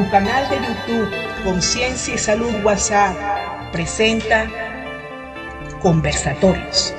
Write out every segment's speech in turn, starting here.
Tu canal de YouTube Conciencia y Salud WhatsApp presenta Conversatorios.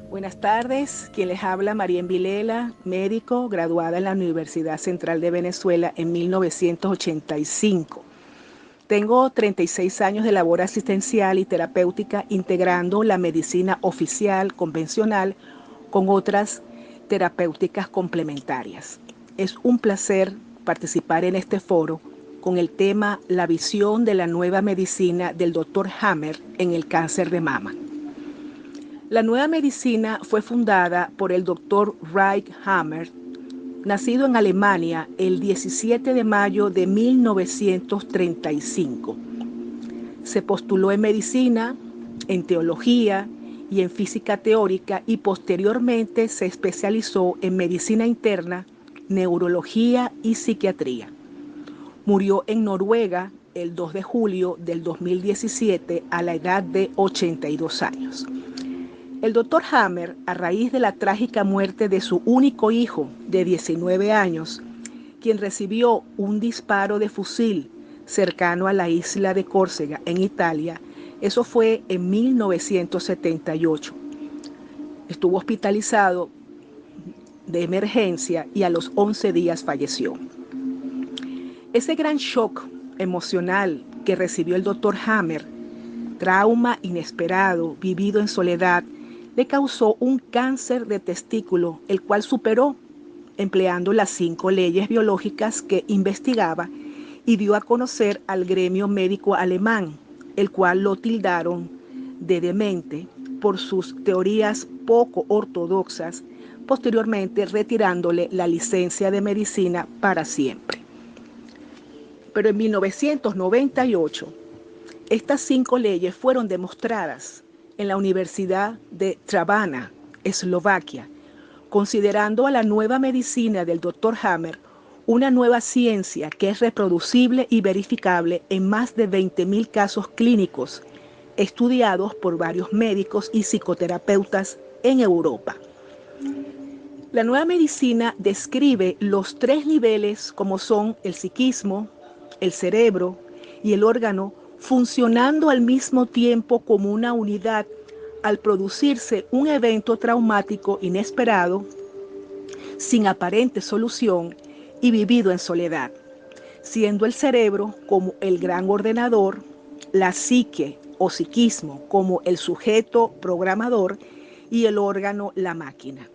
Buenas tardes, quien les habla Marien Vilela, médico, graduada en la Universidad Central de Venezuela en 1985. Tengo 36 años de labor asistencial y terapéutica integrando la medicina oficial, convencional, con otras terapéuticas complementarias. Es un placer participar en este foro con el tema La visión de la nueva medicina del Dr. Hammer en el cáncer de mama. La nueva medicina fue fundada por el Dr. Reich Hammer, nacido en Alemania el 17 de mayo de 1935. Se postuló en medicina, en teología y en física teórica y posteriormente se especializó en medicina interna, neurología y psiquiatría. Murió en Noruega el 2 de julio del 2017 a la edad de 82 años. El Dr. Hammer, a raíz de la trágica muerte de su único hijo de 19 años, quien recibió un disparo de fusil cercano a la isla de Córcega, en Italia, eso fue en 1978. Estuvo hospitalizado de emergencia y a los 11 días falleció. Ese gran shock emocional que recibió el Dr. Hammer, trauma inesperado, vivido en soledad, le causó un cáncer de testículo, el cual superó empleando las 5 leyes biológicas que investigaba y dio a conocer al gremio médico alemán, el cual lo tildaron de demente por sus teorías poco ortodoxas, posteriormente retirándole la licencia de medicina para siempre. Pero en 1998, estas 5 leyes fueron demostradas en la Universidad de Trnava, Eslovaquia, considerando a la nueva medicina del Dr. Hammer una nueva ciencia que es reproducible y verificable en más de 20.000 casos clínicos estudiados por varios médicos y psicoterapeutas en Europa. La nueva medicina describe los 3 niveles como son el psiquismo, el cerebro y el órgano funcionando al mismo tiempo como una unidad al producirse un evento traumático inesperado, sin aparente solución y vivido en soledad, siendo el cerebro como el gran ordenador, la psique o psiquismo como el sujeto programador y el órgano la máquina.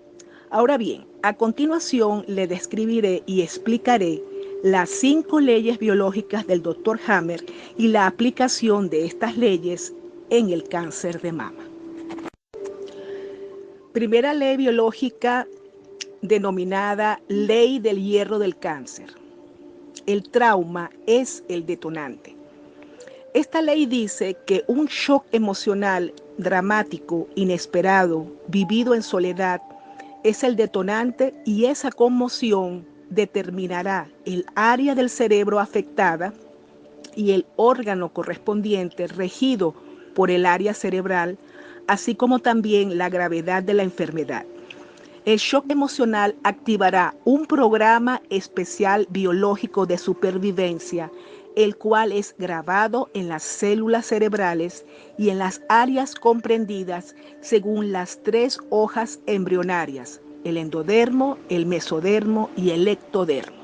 Ahora bien, a continuación le describiré y explicaré las 5 leyes biológicas del Dr. Hammer y la aplicación de estas leyes en el cáncer de mama. Primera ley biológica denominada Ley del Hierro del Cáncer. El trauma es el detonante. Esta ley dice que un shock emocional dramático, inesperado, vivido en soledad, es el detonante y esa conmoción determinará el área del cerebro afectada y el órgano correspondiente regido por el área cerebral, así como también la gravedad de la enfermedad. El shock emocional activará un programa especial biológico de supervivencia, el cual es grabado en las células cerebrales y en las áreas comprendidas según las 3 hojas embrionarias, el endodermo, el mesodermo y el ectodermo.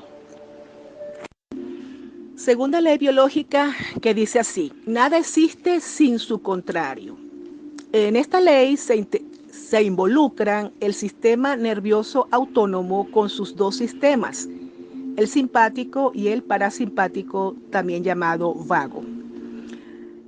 Segunda ley biológica que dice así: nada existe sin su contrario. En esta ley se involucran el sistema nervioso autónomo con sus 2 sistemas, el simpático y el parasimpático, también llamado vago.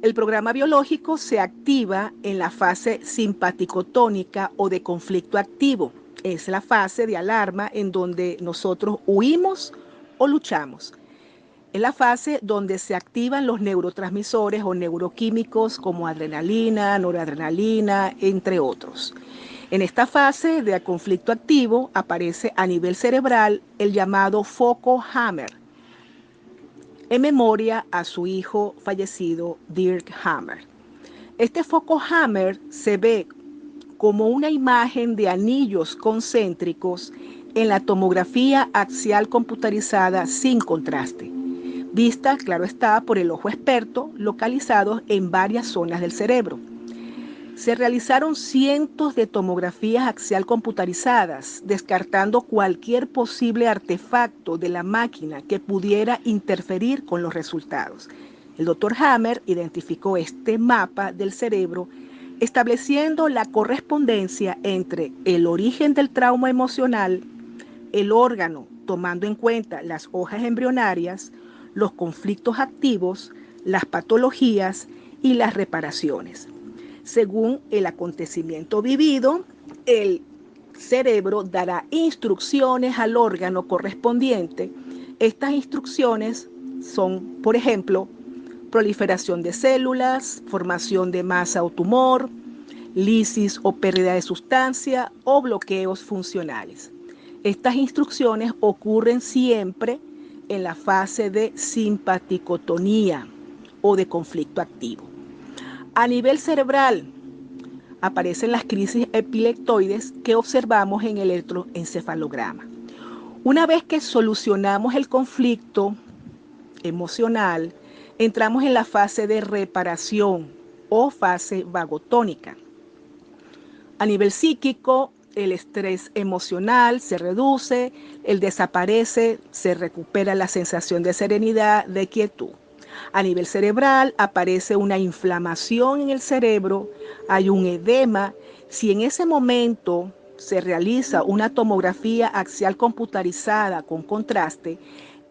El programa biológico se activa en la fase simpaticotónica o de conflicto activo. Es la fase de alarma en donde nosotros huimos o luchamos. Es la fase donde se activan los neurotransmisores o neuroquímicos como adrenalina, noradrenalina, entre otros. En esta fase de conflicto activo aparece a nivel cerebral el llamado foco Hammer, en memoria a su hijo fallecido Dirk Hammer. Este foco Hammer se ve como una imagen de anillos concéntricos en la tomografía axial computarizada sin contraste, vista, claro está, por el ojo experto, localizados en varias zonas del cerebro. Se realizaron cientos de tomografías axial computarizadas, descartando cualquier posible artefacto de la máquina que pudiera interferir con los resultados. El Dr. Hammer identificó este mapa del cerebro, estableciendo la correspondencia entre el origen del trauma emocional, el órgano, tomando en cuenta las hojas embrionarias, los conflictos activos, las patologías y las reparaciones. Según el acontecimiento vivido, el cerebro dará instrucciones al órgano correspondiente. Estas instrucciones son, por ejemplo, proliferación de células, formación de masa o tumor, lisis o pérdida de sustancia o bloqueos funcionales. Estas instrucciones ocurren siempre en la fase de simpaticotonía o de conflicto activo. A nivel cerebral, aparecen las crisis epileptoides que observamos en el electroencefalograma. Una vez que solucionamos el conflicto emocional, entramos en la fase de reparación o fase vagotónica. A nivel psíquico, el estrés emocional se reduce, el desaparece, se recupera la sensación de serenidad, de quietud. A nivel cerebral aparece una inflamación en el cerebro, hay un edema. Si en ese momento se realiza una tomografía axial computarizada con contraste,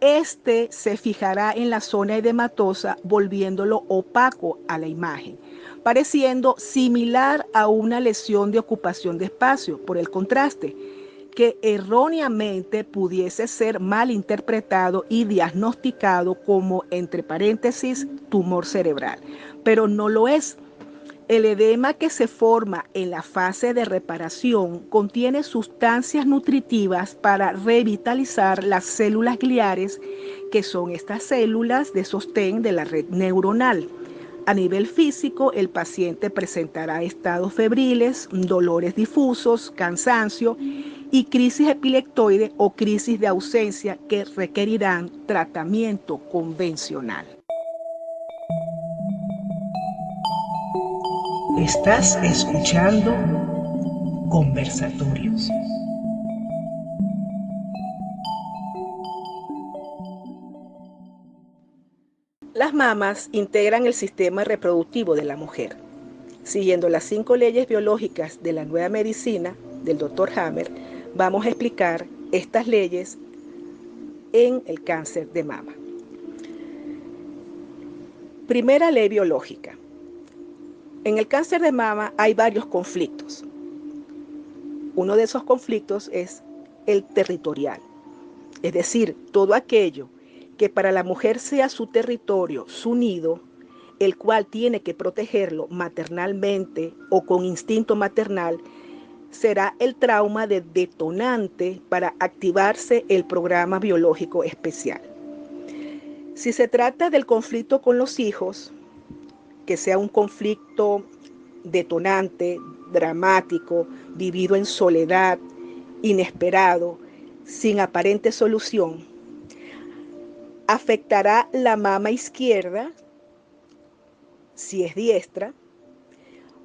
este se fijará en la zona edematosa, volviéndolo opaco a la imagen, pareciendo similar a una lesión de ocupación de espacio por el contraste, que erróneamente pudiese ser mal interpretado y diagnosticado como, entre paréntesis, tumor cerebral, pero no lo es. El edema que se forma en la fase de reparación contiene sustancias nutritivas para revitalizar las células gliares, que son estas células de sostén de la red neuronal. A nivel físico, el paciente presentará estados febriles, dolores difusos, cansancio y crisis epileptoide o crisis de ausencia que requerirán tratamiento convencional. Estás escuchando Conversatorios. Las mamas integran el sistema reproductivo de la mujer. Siguiendo las 5 leyes biológicas de la nueva medicina del Dr. Hammer, vamos a explicar estas leyes en el cáncer de mama. Primera ley biológica. En el cáncer de mama hay varios conflictos. Uno de esos conflictos es el territorial, es decir, todo aquello que para la mujer sea su territorio, su nido, el cual tiene que protegerlo maternalmente o con instinto maternal, será el trauma de detonante para activarse el programa biológico especial. Si se trata del conflicto con los hijos, que sea un conflicto detonante, dramático, vivido en soledad, inesperado, sin aparente solución, afectará la mama izquierda, si es diestra,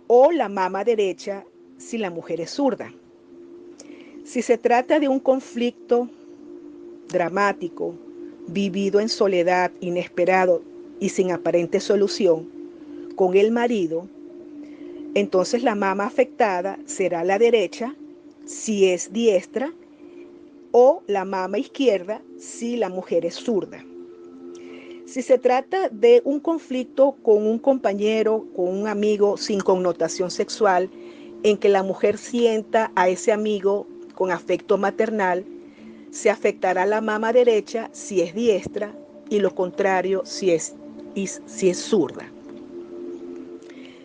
o la mama derecha, si la mujer es zurda. Si se trata de un conflicto dramático, vivido en soledad, inesperado y sin aparente solución, con el marido, entonces la mama afectada será la derecha, si es diestra, o la mama izquierda, si la mujer es zurda. Si se trata de un conflicto con un compañero, con un amigo sin connotación sexual, en que la mujer sienta a ese amigo con afecto maternal, se afectará la mama derecha si es diestra y lo contrario si es zurda.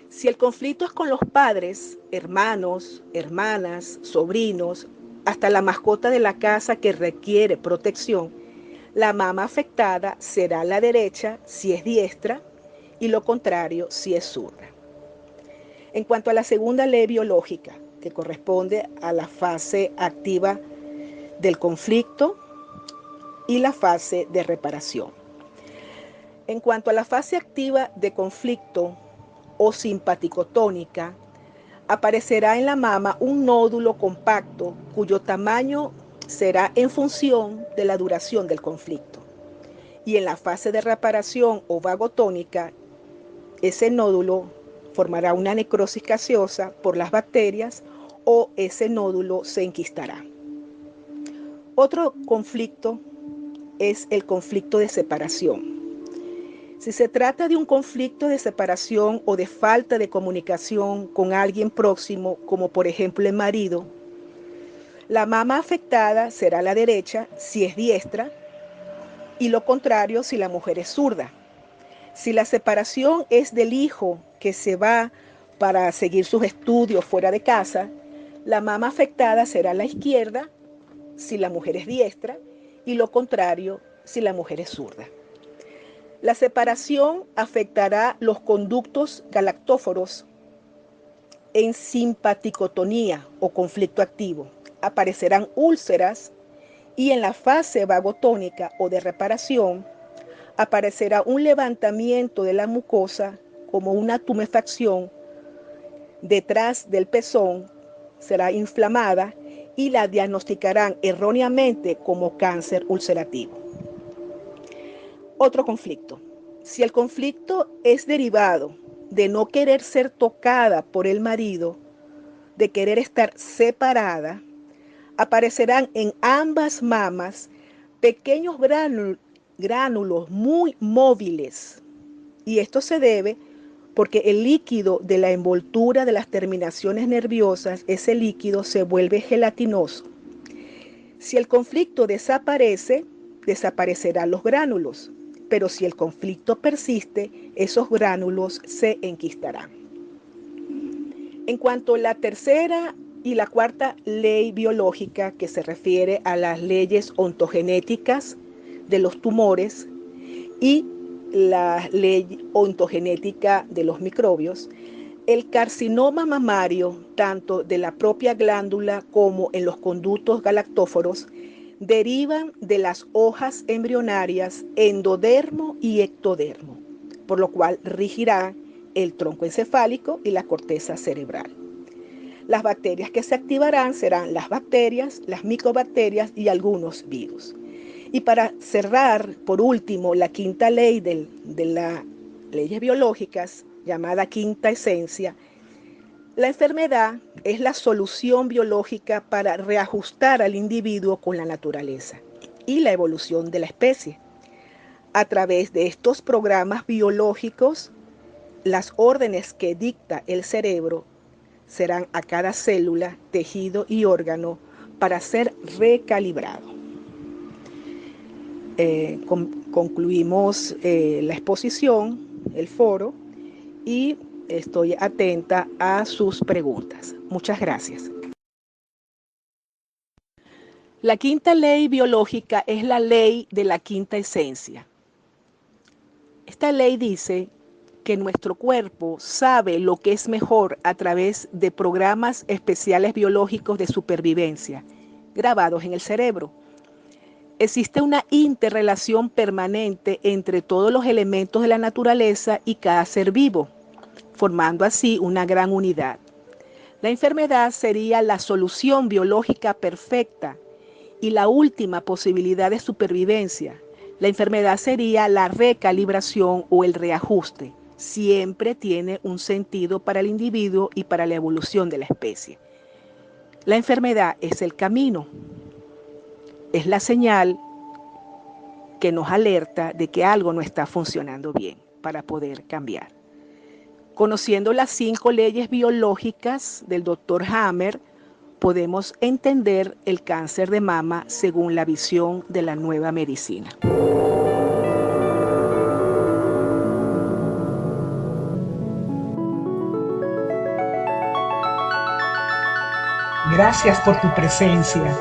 Si el conflicto es con los padres, hermanos, hermanas, sobrinos, hasta la mascota de la casa que requiere protección, la mama afectada será la derecha si es diestra y lo contrario si es zurda. En cuanto a la segunda ley biológica, que corresponde a la fase activa del conflicto y la fase de reparación. En cuanto a la fase activa de conflicto o simpaticotónica, aparecerá en la mama un nódulo compacto cuyo tamaño será en función de la duración del conflicto. Y en la fase de reparación o vagotónica, ese nódulo formará una necrosis gaseosa por las bacterias o ese nódulo se enquistará. Otro conflicto es el conflicto de separación. Si se trata de un conflicto de separación o de falta de comunicación con alguien próximo, como por ejemplo el marido, la mama afectada será la derecha si es diestra y lo contrario si la mujer es zurda. Si la separación es del hijo que se va para seguir sus estudios fuera de casa, la mama afectada será la izquierda si la mujer es diestra y lo contrario si la mujer es zurda. La separación afectará los conductos galactóforos en simpaticotonía o conflicto activo. Aparecerán úlceras y en la fase vagotónica o de reparación aparecerá un levantamiento de la mucosa como una tumefacción detrás del pezón, será inflamada y la diagnosticarán erróneamente como cáncer ulcerativo. Otro conflicto. Si el conflicto es derivado de no querer ser tocada por el marido, de querer estar separada, aparecerán en ambas mamas pequeños gránulos muy móviles. Y esto se debe porque el líquido de la envoltura de las terminaciones nerviosas, ese líquido se vuelve gelatinoso. Si el conflicto desaparece, desaparecerán los gránulos, pero si el conflicto persiste, esos gránulos se enquistarán. En cuanto a la tercera y la cuarta ley biológica, que se refiere a las leyes ontogenéticas de los tumores y la ley ontogenética de los microbios, el carcinoma mamario, tanto de la propia glándula como en los conductos galactóforos, derivan de las hojas embrionarias endodermo y ectodermo, por lo cual regirá el tronco encefálico y la corteza cerebral. Las bacterias que se activarán serán las bacterias, las micobacterias y algunos virus. Y para cerrar, por último, la quinta ley de las leyes biológicas, llamada quinta esencia, la enfermedad es la solución biológica para reajustar al individuo con la naturaleza y la evolución de la especie. A través de estos programas biológicos, las órdenes que dicta el cerebro serán a cada célula, tejido y órgano para ser recalibrado. Concluimos la exposición, el foro, y estoy atenta a sus preguntas. Muchas gracias. La quinta ley biológica es la ley de la quinta esencia. Esta ley dice que nuestro cuerpo sabe lo que es mejor a través de programas especiales biológicos de supervivencia, grabados en el cerebro. Existe una interrelación permanente entre todos los elementos de la naturaleza y cada ser vivo, formando así una gran unidad. La enfermedad sería la solución biológica perfecta y la última posibilidad de supervivencia. La enfermedad sería la recalibración o el reajuste. Siempre tiene un sentido para el individuo y para la evolución de la especie. La enfermedad es el camino, es la señal que nos alerta de que algo no está funcionando bien para poder cambiar. Conociendo las 5 leyes biológicas del Dr. Hammer, podemos entender el cáncer de mama según la visión de la nueva medicina. Gracias por tu presencia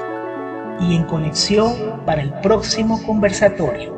y en conexión para el próximo conversatorio.